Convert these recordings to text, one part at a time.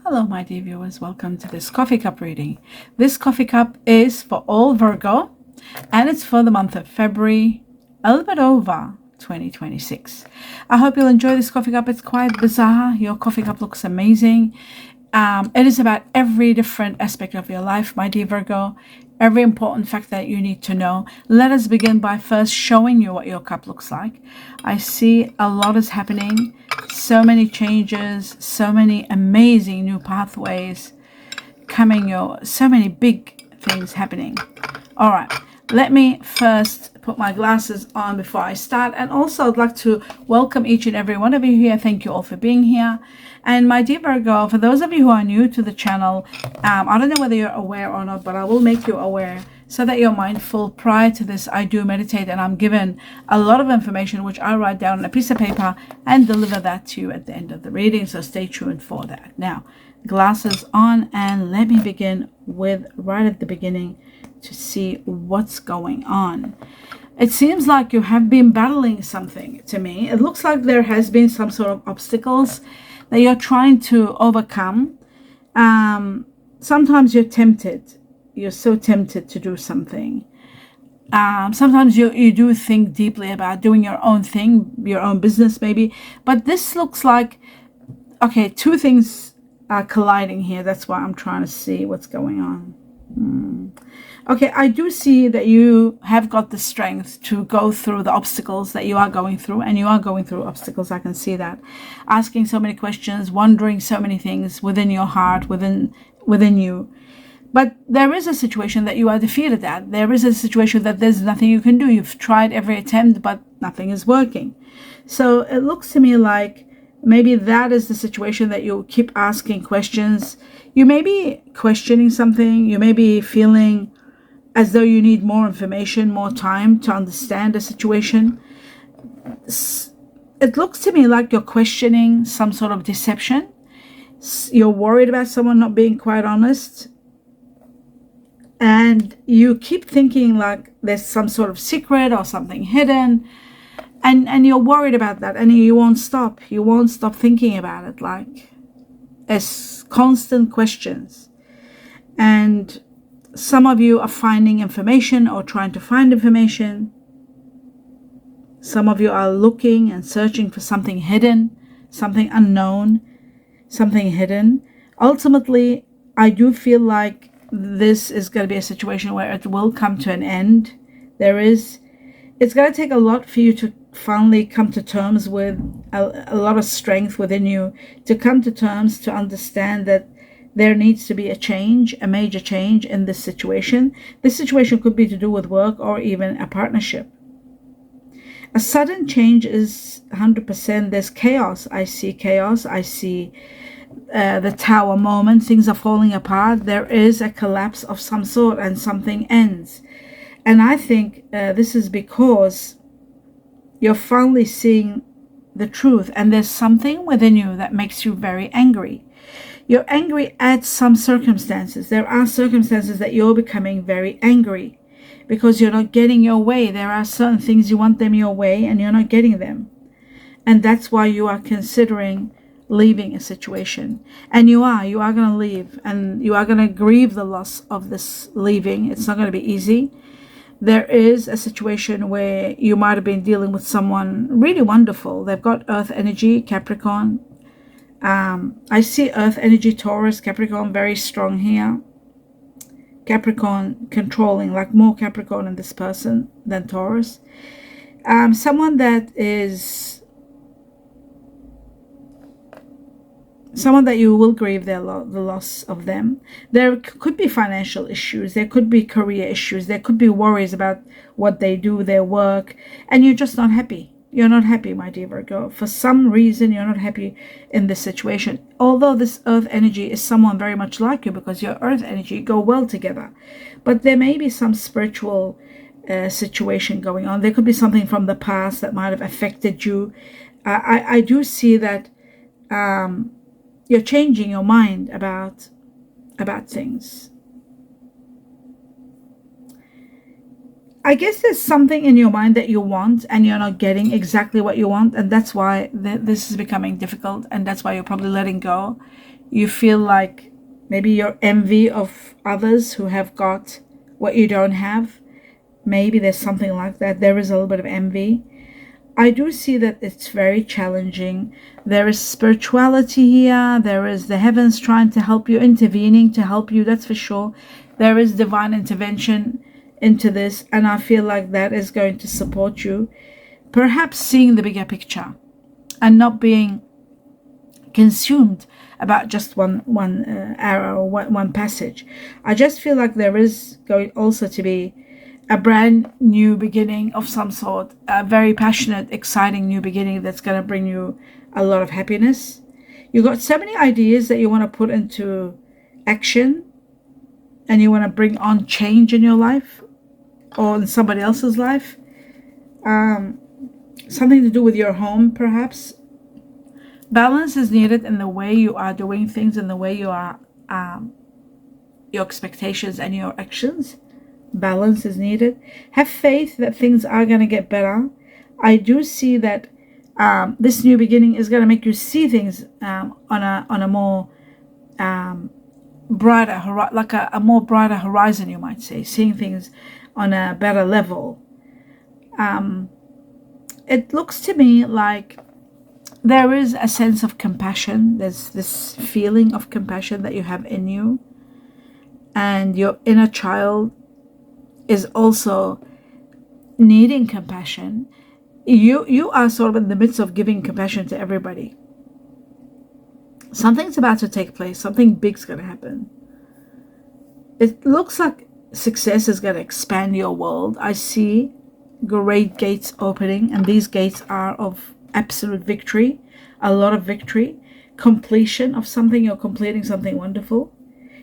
Hello, my dear viewers. Welcome to this coffee cup reading. This coffee cup is for all Virgo, and it's for the month of February, a little bit over 2026. I hope you'll enjoy this coffee cup. It's quite bizarre. Your coffee cup looks amazing. It is about every different aspect of your life, my dear Virgo. Every important fact that you need to know. Let us begin by first showing you what your cup looks like. I see a lot is happening. So many changes, so many amazing new pathways coming, so many big things happening. All right, let me first put my glasses on before I start. And also I'd like to welcome each and every one of you here. Thank you all for being here. And my dear Virgo, for those of you who are new to the channel, I don't know whether you're aware or not, but I will make you aware so that you're mindful. Prior to this, I do meditate, and I'm given a lot of information which I write down on a piece of paper and deliver that to you at the end of the reading. So stay tuned for that. Now, glasses on, and let me begin with right at the beginning to see what's going on. It seems like you have been battling something to me. It looks like there has been some sort of obstacles that you're trying to overcome. Sometimes you're tempted. You're so tempted to do something. Sometimes you do think deeply about doing your own thing, your own business maybe. But this looks like, okay, two things are colliding here. That's why I'm trying to see what's going on. Okay, I do see that you have got the strength to go through the obstacles that you are going through, and you are going through obstacles. I can see that. Asking so many questions, wondering so many things within your heart, within you. But there is a situation that you are defeated at. There is a situation that there's nothing you can do. You've tried every attempt, but nothing is working. So it looks to me like maybe that is the situation, that you keep asking questions. You may be questioning something. You may be feeling as though you need more information, more time to understand the situation. It looks to me like you're questioning some sort of deception. You're worried about someone not being quite honest. And you keep thinking like there's some sort of secret or something hidden. And you're worried about that. And you won't stop. You won't stop thinking about it. Like, as constant questions. And some of you are finding information or trying to find information. Some of you are looking and searching for something hidden, something unknown, something hidden. Ultimately, I do feel like this is going to be a situation where it will come to an end. It's going to take a lot for you to finally come to terms with a lot of strength within you, to come to terms to understand that there needs to be a change, a major change in this situation. This situation could be to do with work or even a partnership. A sudden change is 100%. There's chaos. I see chaos. I see the tower moment. Things are falling apart. There is a collapse of some sort, and something ends. And I think this is because you're finally seeing the truth, and there's something within you that makes you very angry. You're angry at some circumstances. There are circumstances that you're becoming very angry because you're not getting your way. There are certain things you want them your way, and you're not getting them. And that's why you are considering leaving a situation. And you are going to leave, and you are going to grieve the loss of this leaving. It's not going to be easy. There is a situation where you might have been dealing with someone really wonderful. They've got earth energy, Capricorn. I see earth energy, Taurus, Capricorn, very strong here. Capricorn controlling, like more Capricorn in this person than Taurus. Someone that you will grieve the loss of them. There could be financial issues. There could be career issues. There could be worries about what they do, their work, and you're just not happy. You're not happy, my dear Virgo. For some reason, you're not happy in this situation. Although this earth energy is someone very much like you, because your earth energy go well together. But there may be some spiritual situation going on. There could be something from the past that might have affected you. I do see that you're changing your mind about things. I guess there's something in your mind that you want, and you're not getting exactly what you want, and that's why this is becoming difficult, and that's why you're probably letting go. You feel like maybe you're envy of others who have got what you don't have. Maybe there's something like that. There is a little bit of envy. I do see that it's very challenging. There is spirituality here. There is the heavens trying to help you, intervening to help you, that's for sure. There is divine intervention into this, and I feel like that is going to support you. Perhaps seeing the bigger picture and not being consumed about just one arrow or one passage. I just feel like there is going also to be a brand new beginning of some sort, a very passionate, exciting new beginning that's going to bring you a lot of happiness. You've got so many ideas that you want to put into action, and you want to bring on change in your life or in somebody else's life. Something to do with your home, perhaps. Balance is needed in the way you are doing things, in the way you are, your expectations and your actions. Balance is needed. Have faith that things are going to get better. I do see that this new beginning is going to make you see things on a more brighter, like a more brighter horizon, you might say, seeing things on a better level. It looks to me like there is a sense of compassion. There's this feeling of compassion that you have in you, and your inner child is also needing compassion. You are sort of in the midst of giving compassion to everybody. Something's about to take place. Something big's going to happen. It looks like success is going to expand your world. I see great gates opening, and these gates are of absolute victory, a lot of victory, completion of something. You're completing something wonderful.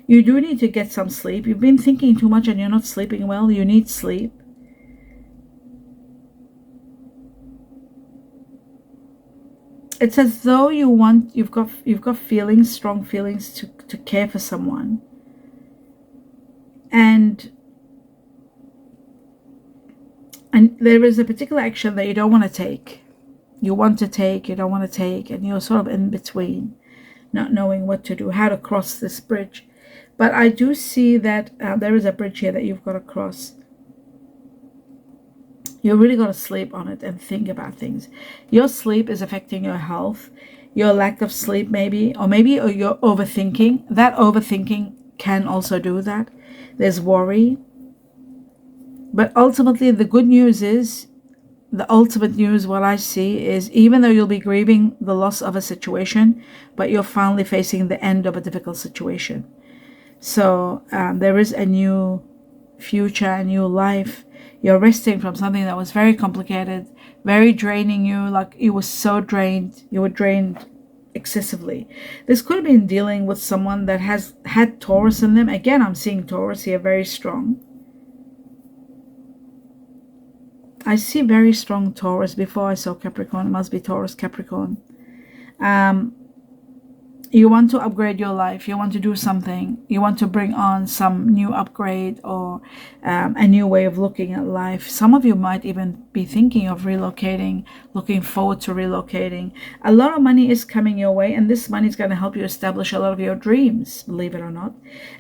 You do need to get some sleep. You've been thinking too much and you're not sleeping well. You need sleep. It's as though you've got feelings, strong feelings to care for someone. And there is a particular action that you don't want to take. You want to take, you don't want to take, and you're sort of in between, not knowing what to do, how to cross this bridge. But I do see that there is a bridge here that you've got to cross. You really got to sleep on it and think about things. Your sleep is affecting your health, your lack of sleep maybe, or maybe you're overthinking. That overthinking can also do that. There's worry. But ultimately, the good news is, the ultimate news, what I see is, even though you'll be grieving the loss of a situation, but you're finally facing the end of a difficult situation. So there is a new future, a new life. You're resting from something that was very complicated, very draining you, like you were so drained. You were drained excessively. This could have been dealing with someone that has had Taurus in them. Again, I'm seeing Taurus here very strong. I see very strong Taurus. Before I saw Capricorn. It must be Taurus, Capricorn. You want to upgrade your life. You want to do something. You want to bring on some new upgrade or a new way of looking at life. Some of you might even be thinking of relocating, looking forward to relocating. A lot of money is coming your way, and this money is going to help you establish a lot of your dreams, believe it or not.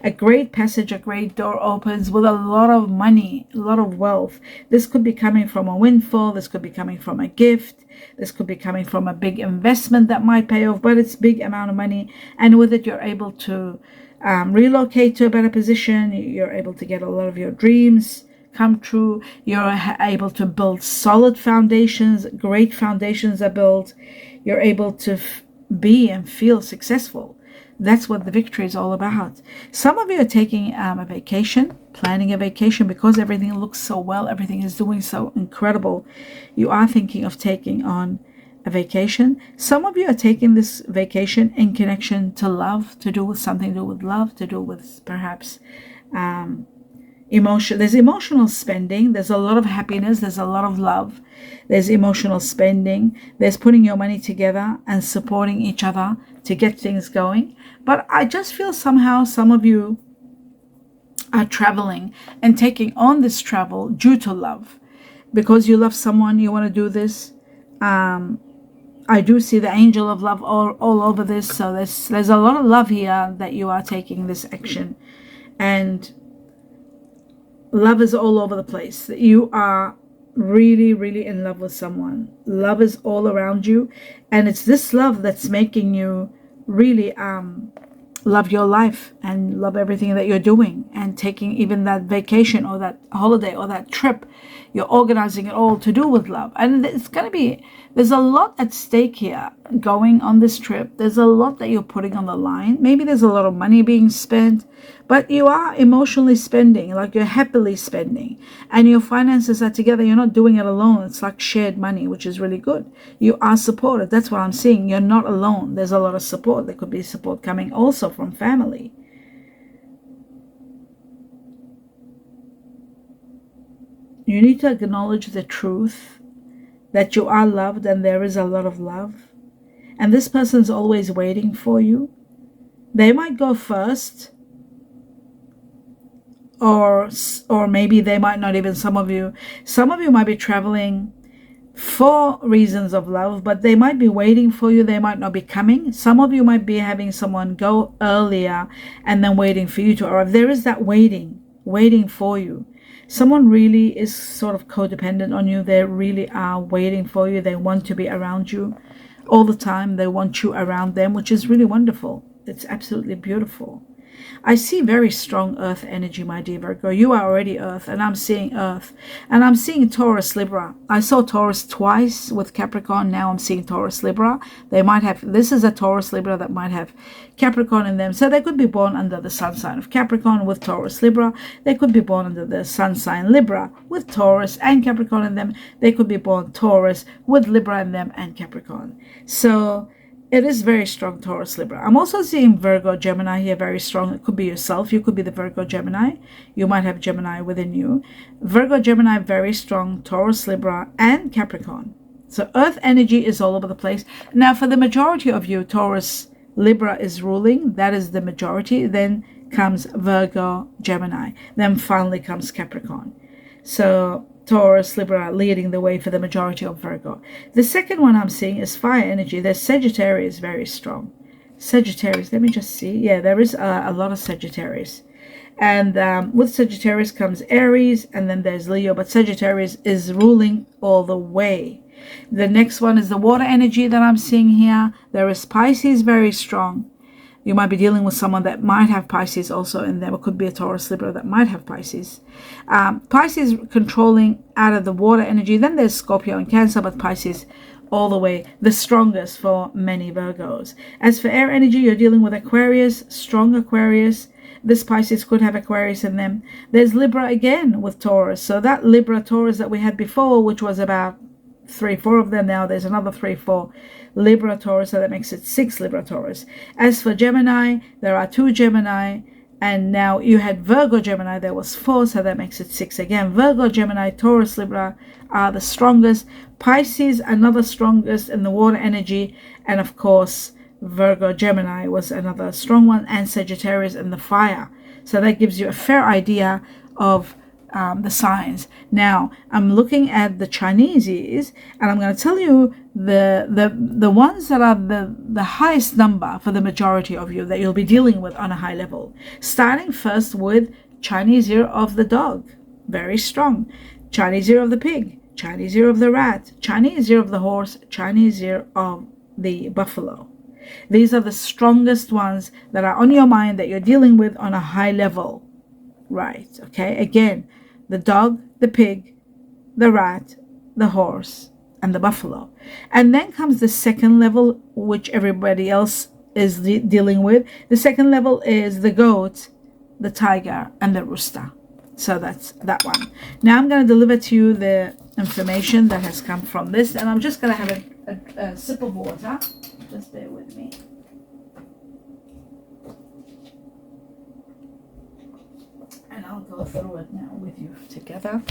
A great passage, a great door opens with a lot of money, a lot of wealth. This could be coming from a windfall. This could be coming from a gift. This could be coming from a big investment that might pay off, but it's a big amount of money. And with it, you're able to relocate to a better position. You're able to get a lot of your dreams come true. You're able to build solid foundations. Great foundations are built. You're able to be and feel successful. That's what the victory is all about. Some of you are taking a vacation, planning a vacation, because everything looks so well. Everything is doing so incredible. You are thinking of taking on a vacation. Some of you are taking this vacation in connection to love, to do with something to do with love, to do with perhaps emotion. There's emotional spending. There's a lot of happiness. There's a lot of love. There's emotional spending. There's putting your money together and supporting each other to get things going. But I just feel somehow some of you are traveling and taking on this travel due to love. Because you love someone, you want to do this. I do see the angel of love all over this. So there's a lot of love here that you are taking this action. And love is all over the place. You are really, really in love with someone. Love is all around you. And it's this love that's making you really love your life and love everything that you're doing, and taking even that vacation or that holiday or that trip. You're organizing it all to do with love. And it's going to be, there's a lot at stake here going on this trip. There's a lot that you're putting on the line. Maybe there's a lot of money being spent, but you are emotionally spending, like you're happily spending, and your finances are together. You're not doing it alone. It's like shared money, which is really good. You are supported. That's what I'm seeing. You're not alone. There's a lot of support. There could be support coming also from family. You need to acknowledge the truth that you are loved, and there is a lot of love. And this person's always waiting for you. They might go first, or maybe they might not even. Some of you might be traveling for reasons of love, but they might be waiting for you. They might not be coming. Some of you might be having someone go earlier and then waiting for you to arrive. There is that waiting for you. Someone really is sort of codependent on you. They really are waiting for you. They want to be around you all the time. They want you around them, which is really wonderful. It's absolutely beautiful. I see very strong earth energy, my dear Virgo. You are already earth, and I'm seeing earth. And I'm seeing Taurus, Libra. I saw Taurus twice with Capricorn. Now I'm seeing Taurus, Libra. They might have, this is a Taurus, Libra that might have Capricorn in them. So they could be born under the sun sign of Capricorn with Taurus, Libra. They could be born under the sun sign Libra with Taurus and Capricorn in them. They could be born Taurus with Libra in them and Capricorn. So it is very strong, Taurus, Libra. I'm also seeing Virgo, Gemini here, very strong. It could be yourself. You could be the Virgo, Gemini. You might have Gemini within you. Virgo, Gemini, very strong. Taurus, Libra, and Capricorn. So earth energy is all over the place. Now, for the majority of you, Taurus, Libra is ruling. That is the majority. Then comes Virgo, Gemini. Then finally comes Capricorn. So Taurus, Libra leading the way for the majority of Virgo. The second one I'm seeing is fire energy. There's Sagittarius, very strong. Sagittarius, let me just see. Yeah, there is a lot of Sagittarius. And with Sagittarius comes Aries, and then there's Leo. But Sagittarius is ruling all the way. The next one is the water energy that I'm seeing here. There is Pisces, very strong. You might be dealing with someone that might have Pisces also in them. It could be a Taurus, Libra that might have Pisces. Pisces controlling out of the water energy. Then there's Scorpio and Cancer, but Pisces all the way, the strongest for many Virgos. As for air energy, you're dealing with Aquarius, strong Aquarius. This Pisces could have Aquarius in them. There's Libra again with Taurus. So that Libra, Taurus that we had before, which was about 3-4 of them, now there's another 3-4 Libra, Taurus, so that makes it 6 Libra, Taurus. As for Gemini, there are 2 Gemini, and now you had Virgo, Gemini, there was 4, so that makes it 6 again. Virgo, Gemini, Taurus, Libra are the strongest. Pisces, another strongest in the water energy, and of course Virgo, Gemini was another strong one, and Sagittarius in the fire. So that gives you a fair idea of the signs. Now I'm looking at the Chineses, and I'm going to tell you the ones that are the highest number for the majority of you that you'll be dealing with on a high level. Starting first with Chinese year of the dog, very strong. Chinese year of the pig, Chinese year of the rat, Chinese year of the horse, Chinese year of the buffalo. These are the strongest ones that are on your mind that you're dealing with on a high level. Right, okay, again, the dog, the pig, the rat, the horse, and the buffalo. And then comes the second level, which everybody else is dealing with. The second level is the goat, the tiger, and the rooster. So that's that one. Now I'm going to deliver to you the information that has come from this, and I'm just going to have a sip of water. Just bear with me. And I'll go through it now with you together.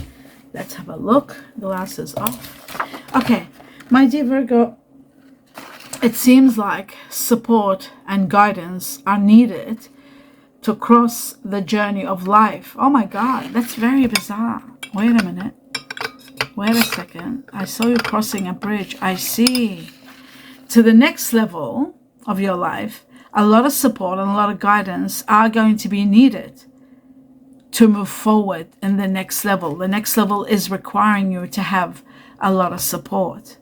Let's have a look. Glasses off. Okay, my dear Virgo, it seems like support and guidance are needed to cross the journey of life. Oh my God, that's very bizarre. Wait a minute. Wait a second. I saw you crossing a bridge. I see. to the next level of your life, a lot of support and a lot of guidance are going to be needed to move forward in the next level. The next level is requiring you to have a lot of support.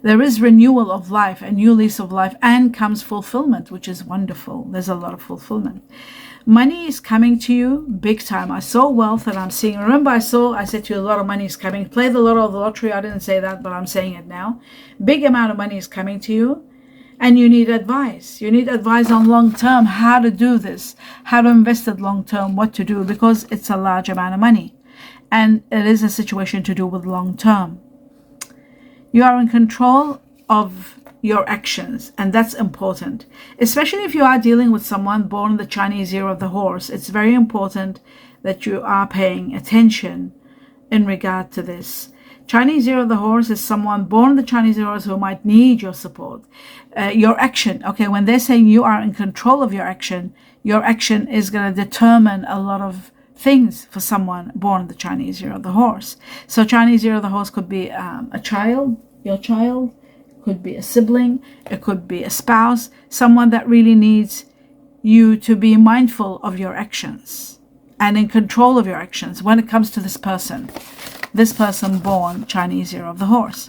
There is renewal of life, a new lease of life, and comes fulfillment, which is wonderful. There's a lot of fulfillment. Money is coming to you big time. I saw wealth and I'm seeing, remember I said to you a lot of money is coming. Play the lottery. I didn't say that, but I'm saying it now. Big amount of money is coming to you. And you need advice. You need advice on long term, how to do this, how to invest it long term, what to do, because it's a large amount of money. And it is a situation to do with long term. You are in control of your actions, and that's important. Especially if you are dealing with someone born in the Chinese year of the horse, it's very important that you are paying attention in regard to this. Chinese year of the horse is someone born in the Chinese year of the horse who might need your support. Your action, okay, when they're saying you are in control of your action is going to determine a lot of things for someone born in the Chinese year of the horse. So Chinese year of the horse could be a child, your child, could be a sibling, it could be a spouse, someone that really needs you to be mindful of your actions and in control of your actions when it comes to this person born Chinese year of the horse.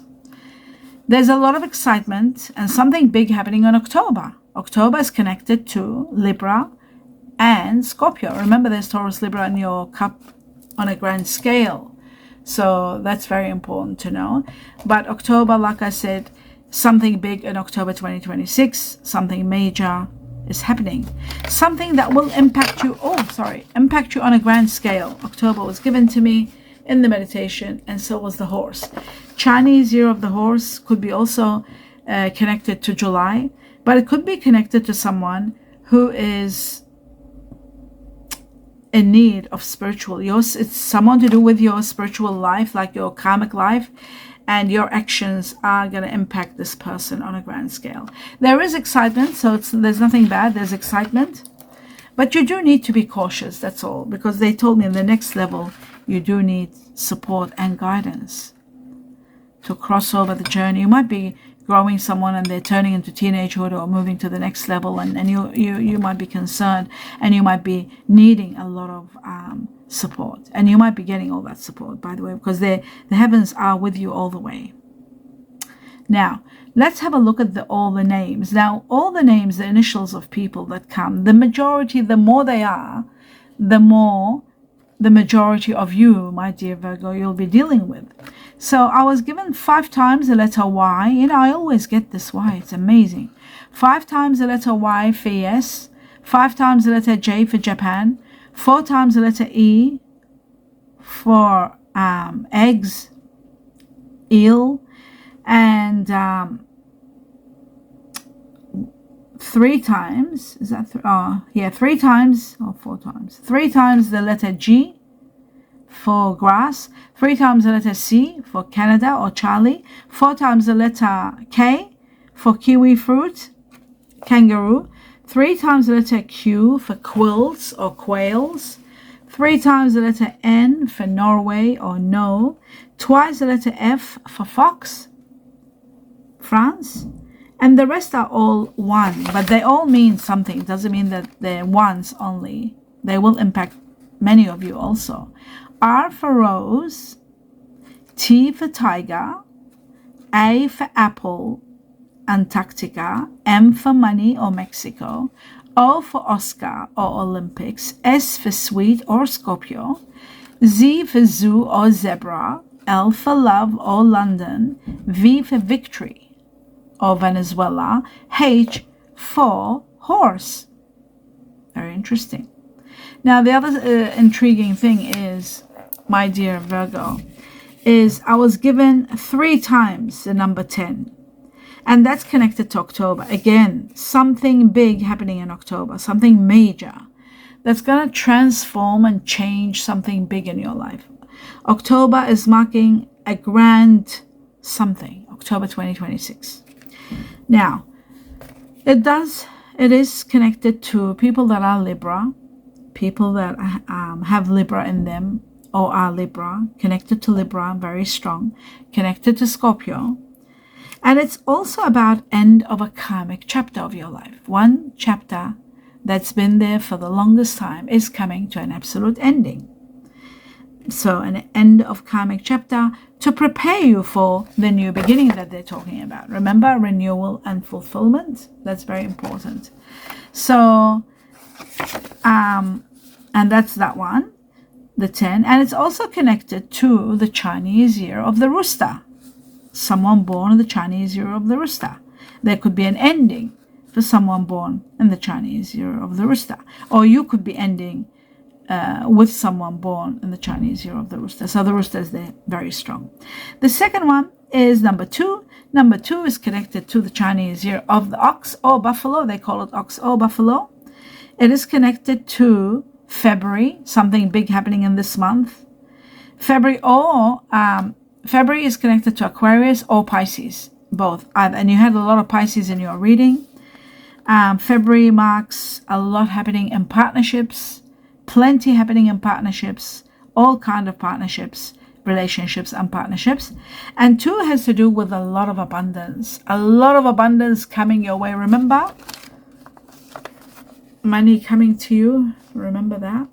There's a lot of excitement and something big happening in October. October is connected to Libra and Scorpio. Remember, there's Taurus, Libra in your cup on a grand scale. So that's very important to know. But October, like I said, something big in October 2026, something major is happening. Something that will impact you, impact you on a grand scale. October was given to me in the meditation, and so was the horse. Chinese year of the horse could be also connected to July, but it could be connected to someone who is in need of spiritual. It's someone to do with your spiritual life, like your karmic life, and your actions are going to impact this person on a grand scale. There is excitement, so there's nothing bad. There's excitement, but you do need to be cautious, that's all, because they told me in the next level you do need support and guidance to cross over the journey. You might be growing someone and they're turning into teenagehood or moving to the next level, and you might be concerned and you might be needing a lot of support, and you might be getting all that support, by the way, because the heavens are with you all the way. Now let's have a look at all the names. Now all the names, the initials of people that come, the majority, the more they are, the more the majority of you, my dear Virgo, you'll be dealing with. So I was given 5 times the letter Y. You know, I always get this Y. It's amazing. 5 times the letter Y for yes. 5 times the letter J for Japan. 4 times the letter E for eggs, eel, and 3 times, is that 3 times or 4 times? 3 times the letter G for grass, 3 times the letter C for Canada or Charlie, 4 times the letter K for kiwi fruit, kangaroo, 3 times the letter Q for quills or quails, 3 times the letter N for Norway or no, twice the letter F for fox, France, and the rest are all 1, but they all mean something. It doesn't mean that they're ones only. They will impact many of you also. R for rose, T for tiger, A for apple, Antarctica, M for money or Mexico, O for Oscar or Olympics, S for sweet or Scorpio, Z for zoo or zebra, L for love or London, V for victory or Venezuela, H for horse. Very interesting. Now the other intriguing thing is, my dear Virgo, is I was given 3 times the number 10, and that's connected to October. Again, something big happening in October, something major that's going to transform and change something big in your life. October is marking a grand something, October 2026. Now, it is connected to people that are Libra, people that have Libra in them or are Libra, connected to Libra, very strong, connected to Scorpio. And it's also about end of a karmic chapter of your life. One chapter that's been there for the longest time is coming to an absolute ending. So an end of karmic chapter to prepare you for the new beginning that they're talking about. Remember, renewal and fulfillment. That's very important. So, and that's that one, the 10. And it's also connected to the Chinese year of the rooster. Someone born in the Chinese year of the rooster. There could be an ending for someone born in the Chinese year of the rooster. Or you could be ending with someone born in the Chinese year of the rooster. So the rooster is there, very strong. The second one is number 2. Number 2 is connected to the Chinese year of the ox or buffalo. They call it ox or buffalo. It is connected to February, something big happening in this month. February is connected to Aquarius or Pisces, both. And you had a lot of Pisces in your reading. February marks a lot happening in partnerships. Plenty happening in partnerships, all kind of partnerships, relationships and partnerships. And 2 has to do with a lot of abundance coming your way. Remember, money coming to you, remember that.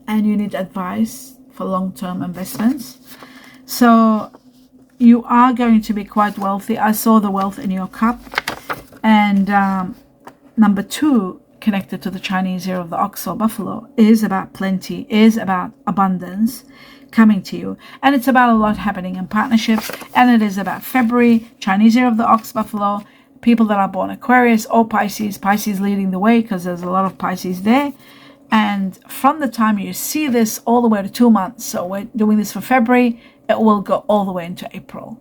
And you need advice for long-term investments. So you are going to be quite wealthy. I saw the wealth in your cup. And number 2, connected to the Chinese year of the ox or buffalo, is about plenty, is about abundance coming to you. And it's about a lot happening in partnerships. And it is about February, Chinese year of the ox, buffalo, people that are born Aquarius or Pisces, Pisces leading the way because there's a lot of Pisces there. And from the time you see this all the way to 2 months, so we're doing this for February, it will go all the way into April.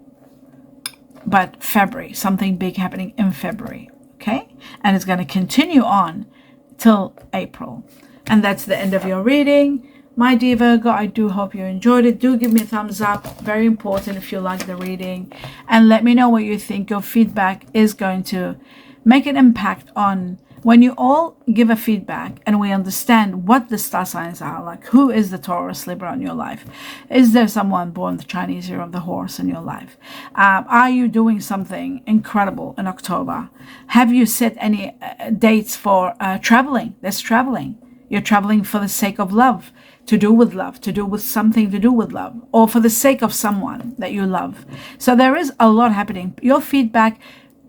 But February, something big happening in February. Okay, and it's going to continue on till April. And that's the end of your reading. My dear Virgo, I do hope you enjoyed it. Do give me a thumbs up. Very important if you like the reading. And let me know what you think. Your feedback is going to make an impact on when you all give a feedback and we understand what the star signs are, like who is the Taurus, Libra in your life? Is there someone born the Chinese year of the horse in your life? Are you doing something incredible in October? Have you set any dates for traveling? There's traveling. You're traveling for the sake of love, to do with love, to do with something to do with love, or for the sake of someone that you love. So there is a lot happening. Your feedback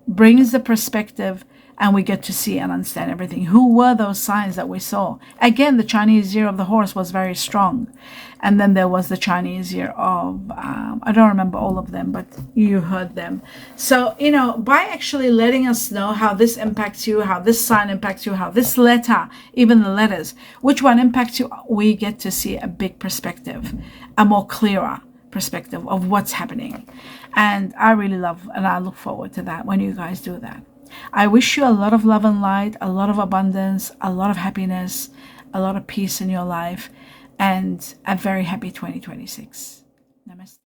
brings the perspective, and we get to see and understand everything. Who were those signs that we saw? Again, the Chinese year of the horse was very strong. And then there was the Chinese year of, I don't remember all of them, but you heard them. So, by actually letting us know how this impacts you, how this sign impacts you, how this letter, even the letters, which one impacts you, we get to see a big perspective, a more clearer perspective of what's happening. And I really love, and I look forward to that when you guys do that. I wish you a lot of love and light, a lot of abundance, a lot of happiness, a lot of peace in your life, and a very happy 2026. Namaste.